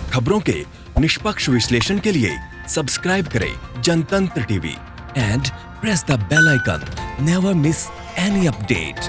खबरों के निष्पक्ष विश्लेषण के लिए सब्सक्राइब करें Jantantra TV and press the bell icon. Never miss any update.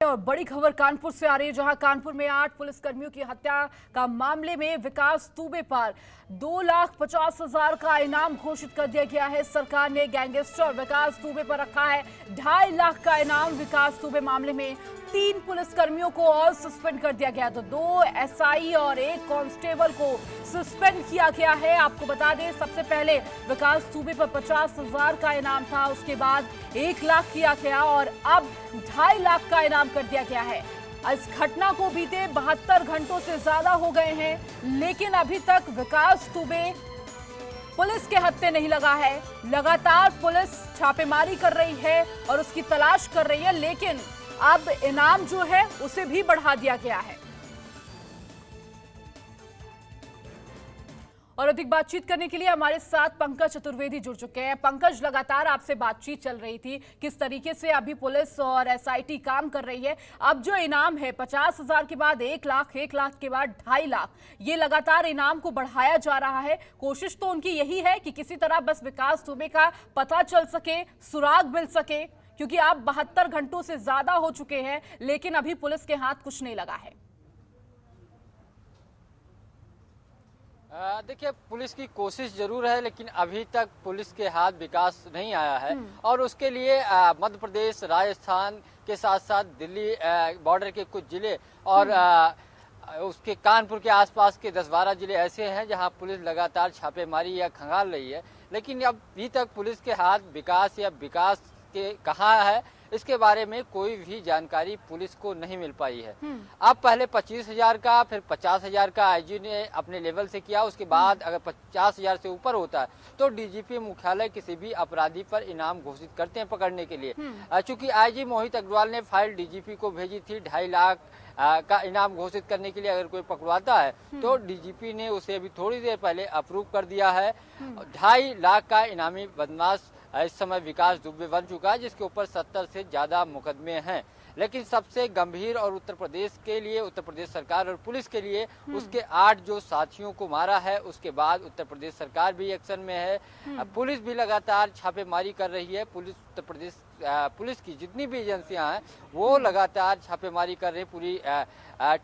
और बड़ी खबर कानपुर से आ रही है, जहां कानपुर में 8 पुलिसकर्मियों की हत्या का मामले में विकास दुबे पर 2,50,000 का इनाम घोषित कर दिया गया है। सरकार ने गैंगस्टर विकास दुबे पर रखा है 2.5 लाख का इनाम। विकास दुबे मामले में 3 पुलिसकर्मियों को और सस्पेंड कर दिया गया, तो 2 एसआई और 1 कांस्टेबल को सस्पेंड किया गया है। आपको बता दें, सबसे पहले विकास दुबे पर 50,000 का इनाम था, उसके बाद 1 लाख किया गया और अब 2.5 लाख का इनाम कर दिया गया है। इस घटना को बीते 72 घंटों से ज्यादा हो गए हैं, लेकिन अभी तक विकास दुबे पुलिस के हत्थे नहीं लगा है। लगातार पुलिस छापेमारी कर रही है और उसकी तलाश कर रही है, लेकिन अब इनाम जो है उसे भी बढ़ा दिया गया है। और अधिक बातचीत करने के लिए हमारे साथ पंकज चतुर्वेदी जुड़ चुके हैं। पंकज, लगातार आपसे बातचीत चल रही थी, किस तरीके से अभी पुलिस और एसआईटी काम कर रही है। अब जो इनाम है 50,000 के बाद 1 लाख, 1 लाख के बाद 2.5 लाख, ये लगातार इनाम को बढ़ाया जा रहा है। कोशिश तो उनकी यही है कि किसी तरह बस विकास दुबे का पता चल सके, सुराग मिल सके, क्योंकि आप 72 घंटों से ज्यादा हो चुके हैं, लेकिन अभी पुलिस के हाथ कुछ नहीं लगा है। देखिए, पुलिस की कोशिश जरूर है, लेकिन अभी तक पुलिस के हाथ विकास नहीं आया है। और उसके लिए मध्य प्रदेश, राजस्थान के साथ साथ दिल्ली बॉर्डर के कुछ जिले और उसके कानपुर के आसपास के 10-12 जिले ऐसे हैं जहां पुलिस लगातार छापेमारी या खंगाल रही है, लेकिन अभी तक पुलिस के हाथ विकास या विकास के कहाँ है, इसके बारे में कोई भी जानकारी पुलिस को नहीं मिल पाई है। अब पहले 25,000 का, फिर 50,000 का आईजी ने अपने लेवल से किया, उसके बाद अगर 50,000 से ऊपर होता है तो डीजीपी मुख्यालय किसी भी अपराधी पर इनाम घोषित करते हैं पकड़ने के लिए। चूंकि आईजी मोहित अग्रवाल ने फाइल डीजीपी को भेजी थी 2.5 लाख का इनाम घोषित करने के लिए, अगर कोई पकड़वाता है तो डीजीपी ने उसे अभी थोड़ी देर पहले अप्रूव कर दिया है। 2.5 लाख का इनामी बदमाश इस समय विकास दुबे बन चुका है, जिसके ऊपर 70 से ज्यादा मुकदमे हैं। लेकिन सबसे गंभीर और उत्तर प्रदेश के लिए, उत्तर प्रदेश सरकार और पुलिस के लिए, उसके 8 जो साथियों को मारा है, उसके बाद उत्तर प्रदेश सरकार भी एक्शन में है। पुलिस भी लगातार छापेमारी कर रही है। उत्तर प्रदेश पुलिस की जितनी भी एजेंसियां हैं वो लगातार छापेमारी कर रही, पूरी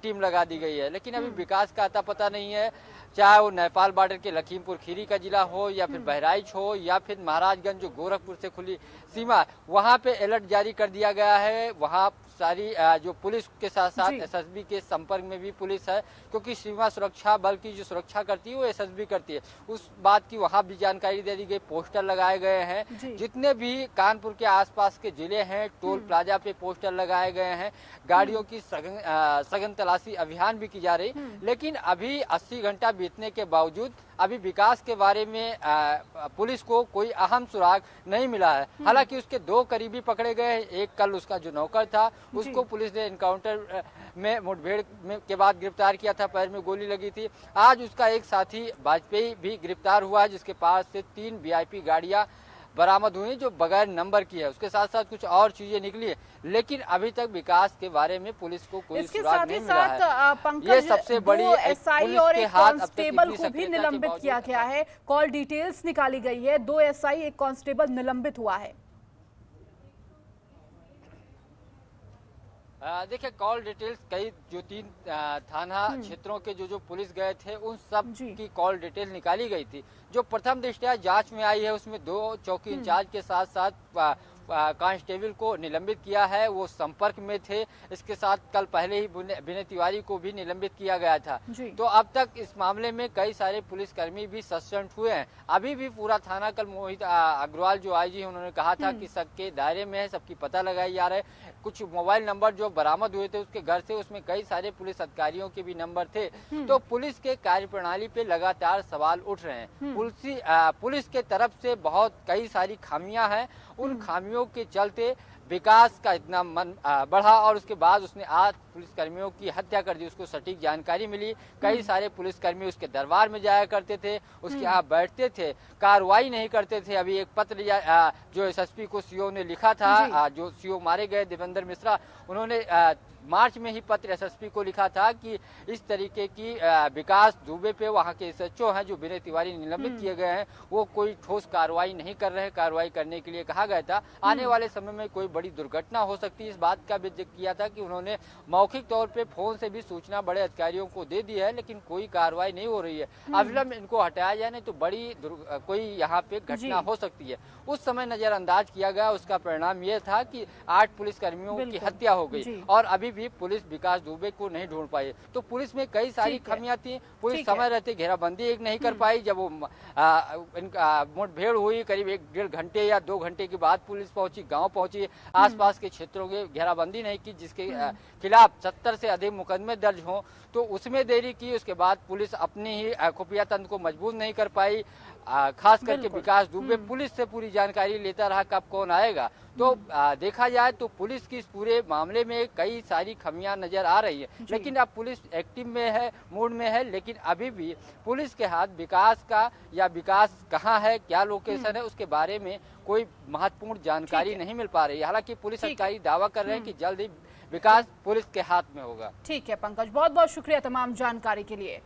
टीम लगा दी गई है। लेकिन अभी विकास का अता पता नहीं है, चाहे वो नेपाल बॉर्डर के लखीमपुर खीरी का जिला हो या फिर बहराइच हो या फिर महाराजगंज जो गोरखपुर से खुली सीमा, वहां पे अलर्ट जारी कर दिया गया है। वहां सारी जो पुलिस के साथ साथ एसएसबी के संपर्क में भी पुलिस है, क्योंकि सीमा सुरक्षा बल की जो सुरक्षा करती है वो एसएसबी करती है। उस बात की वहां भी जानकारी दे दी गई, पोस्टर लगाए गए हैं। जितने भी कानपुर के आसपास के जिले हैं, टोल प्लाजा पे पोस्टर लगाए गए हैं, गाड़ियों की सघन तलाशी अभियान भी की जा रही। लेकिन अभी 80 घंटा बीतने के बावजूद अभी विकास के बारे में पुलिस को कोई अहम सुराग नहीं मिला है। हालांकि उसके 2 करीबी पकड़े गए। एक कल उसका जो नौकर था उसको पुलिस ने एनकाउंटर में मुठभेड़ के बाद गिरफ्तार किया था, पैर में गोली लगी थी। आज उसका एक साथी वाजपेयी भी गिरफ्तार हुआ है, जिसके पास से 3 वीआईपी गाड़ियां बरामद हुई जो बगैर नंबर की है। उसके साथ साथ कुछ और चीजें निकली है, लेकिन अभी तक विकास के बारे में पुलिस को कोई सुराग नहीं मिला है। ये सबसे बड़ी एसआई और एक कांस्टेबल को भी निलंबित किया गया है। कॉल डिटेल्स निकाली गई है, 2 एसआई, 1 कांस्टेबल निलंबित हुआ है। देखिए, कॉल डिटेल्स कई जो 3 थाना क्षेत्रों के जो पुलिस गए थे उन सब की कॉल डिटेल निकाली गई थी। जो प्रथम दृष्टया जांच में आई है उसमें 2 चौकी इंचार्ज के साथ साथ कांस्टेबल को निलंबित किया है, वो संपर्क में थे। इसके साथ कल पहले ही विनय तिवारी को भी निलंबित किया गया था। तो अब तक इस मामले में कई सारे पुलिसकर्मी भी सस्पेंड हुए हैं। अभी भी पूरा थाना, कल मोहित अग्रवाल जो आईजी हैं उन्होंने कहा था कि सबके दायरे में है, सबकी पता लगाई जा रहा है। कुछ मोबाइल नंबर जो बरामद हुए थे उसके घर से, उसमें कई सारे पुलिस अधिकारियों के भी नंबर थे। तो पुलिस के कार्यप्रणाली पे लगातार सवाल उठ रहे हैं। पुलिस के तरफ से बहुत कई सारी खामियां हैं। उन खामियों के चलते विकास का इतना मन बढ़ा और उसके बाद उसने 8 पुलिसकर्मियों की हत्या कर दी। उसको सटीक जानकारी मिली। कई सारे पुलिसकर्मी उसके दरबार में जाया करते थे, उसके यहाँ बैठते थे, कार्रवाई नहीं करते थे। अभी एक पत्र जो एसएसपी को सीओ ने लिखा था, जो सीओ मारे गए देवेंद्र मिश्रा, उन्होंने मार्च में ही पत्र एसएसपी को लिखा था कि इस तरीके की विकास दुबे पे वहाँ के एसएचओ हैं जो विनय तिवारी निलंबित किए गए हैं वो कोई ठोस कार्रवाई नहीं कर रहे हैं। कार्रवाई करने के लिए कहा गया था। आने वाले समय में कोई बड़ी दुर्घटना हो सकती है, इस बात का भी जिक्र किया था कि उन्होंने मौखिक तौर पे फोन से भी सूचना बड़े अधिकारियों को दे दी है, लेकिन कोई कार्रवाई नहीं हो रही है। अविलंब इनको हटाया जाए, नहीं तो बड़ी कोई यहाँ पे घटना हो सकती है। उस समय नजरअंदाज किया गया, उसका परिणाम यह था कि 8 पुलिसकर्मियों की हत्या हो गई और अभी भी पुलिस विकास दुबे को नहीं ढूंढ पाई। तो पुलिस में कई सारी खामियां थी। पुलिस समय रहते घेराबंदी एक नहीं कर पाई। जब वो इनका मुठभेड़ हुई करीब 1-1.5 घंटे या 2 घंटे के बाद पुलिस पहुंची, गांव पहुंची, आसपास के क्षेत्रों की घेराबंदी नहीं की, जिसके खिलाफ 70 से अधिक मुकदमे दर्ज हों, तो उसमें देरी की। उसके बाद पुलिस अपनी ही खुफिया तंत्र को मजबूत नहीं कर पाई। खास करके विकास दुबे पुलिस से पूरी जानकारी लेता रहा कब कौन आएगा। तो देखा जाए तो पुलिस की इस पूरे मामले में कई सारी खामियां नजर आ रही है, लेकिन अब पुलिस एक्टिव में है, मूड में है, लेकिन अभी भी पुलिस के हाथ विकास का या विकास कहाँ है, क्या लोकेशन है, उसके बारे में कोई महत्वपूर्ण जानकारी नहीं मिल पा रही है। हालांकि पुलिस अधिकारी दावा कर रहे हैं कि जल्द ही विकास पुलिस के हाथ में होगा। ठीक है पंकज, बहुत बहुत शुक्रिया तमाम जानकारी के लिए।